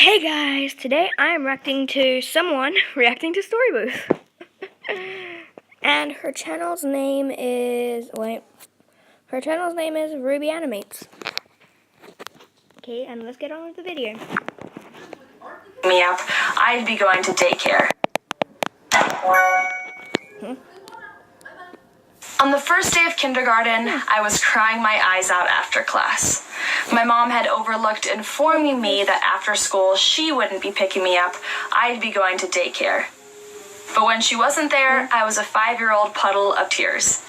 Hey guys, today I am reacting to someone reacting to Storybooth. And her channel's name is, Ruby Animates. Okay, and let's get on with the video. Me up, I'd be going to daycare. On the first day of kindergarten, I was crying my eyes out after class. My mom had overlooked informing me that after school she wouldn't be picking me up, I'd be going to daycare. But when she wasn't there, I was a 5-year-old puddle of tears.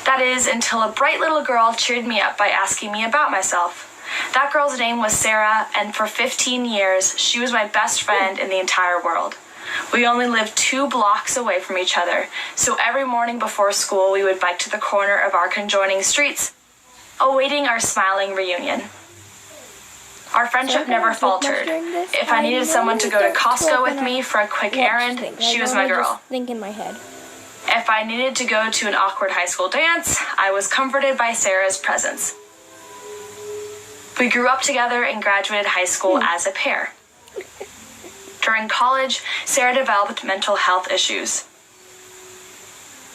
That is, until a bright little girl cheered me up by asking me about myself. That girl's name was Sarah, and for 15 years, she was my best friend in the entire world. We only lived 2 blocks away from each other, so every morning before school we would bike to the corner of our conjoining streets, awaiting our smiling reunion. Our friendship never faltered. If I needed someone to go to Costco with me for a quick errand, she was my girl. Think in my head. If I needed to go to an awkward high school dance, I was comforted by Sarah's presence. We grew up together and graduated high school as a pair. During college, Sarah developed mental health issues.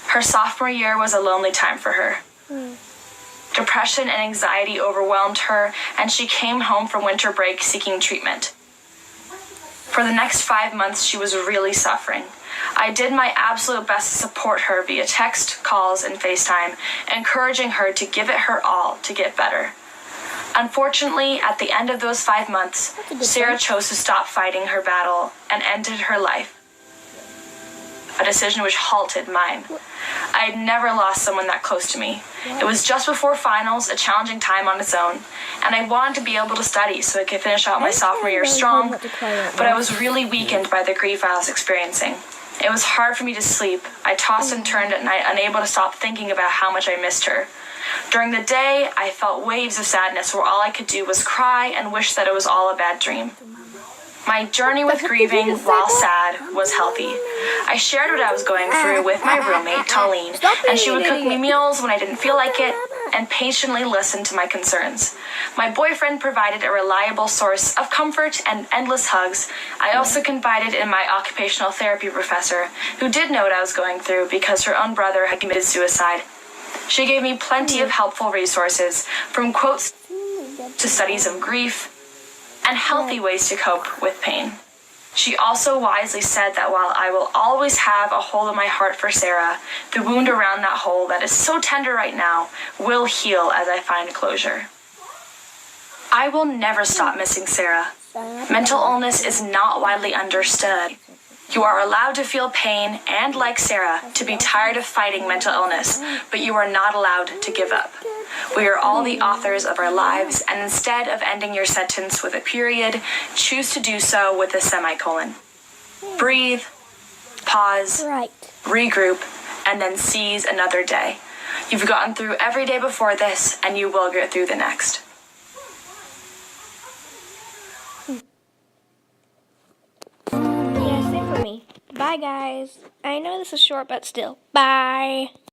Her sophomore year was a lonely time for her. Depression and anxiety overwhelmed her, and she came home from winter break seeking treatment. For the next 5 months, she was really suffering. I did my absolute best to support her via text, calls, and FaceTime, encouraging her to give it her all to get better. Unfortunately, at the end of those 5 months, Sarah chose to stop fighting her battle and ended her life. A decision which halted mine. I had never lost someone that close to me. It was just before finals, a challenging time on its own, and I wanted to be able to study so I could finish out my sophomore year strong, but I was really weakened by the grief I was experiencing. It was hard for me to sleep. I tossed and turned at night, unable to stop thinking about how much I missed her. During the day, I felt waves of sadness where all I could do was cry and wish that it was all a bad dream. My journey with grieving, while sad, was healthy. I shared what I was going through with my roommate, Tallene, and she would cook me meals when I didn't feel like it and patiently listen to my concerns. My boyfriend provided a reliable source of comfort and endless hugs. I also confided in my occupational therapy professor, who did know what I was going through because her own brother had committed suicide. She gave me plenty of helpful resources, from quotes to studies of grief, and healthy ways to cope with pain. She also wisely said that while I will always have a hole in my heart for Sarah, the wound around that hole that is so tender right now will heal as I find closure. I will never stop missing Sarah. Mental illness is not widely understood. You are allowed to feel pain and, like Sarah, to be tired of fighting mental illness, but you are not allowed to give up. We are all the authors of our lives, and instead of ending your sentence with a period, choose to do so with a semicolon. Breathe, pause, regroup, and then seize another day. You've gotten through every day before this, and you will get through the next. Yeah, same for me. Bye, guys. I know this is short, but still. Bye.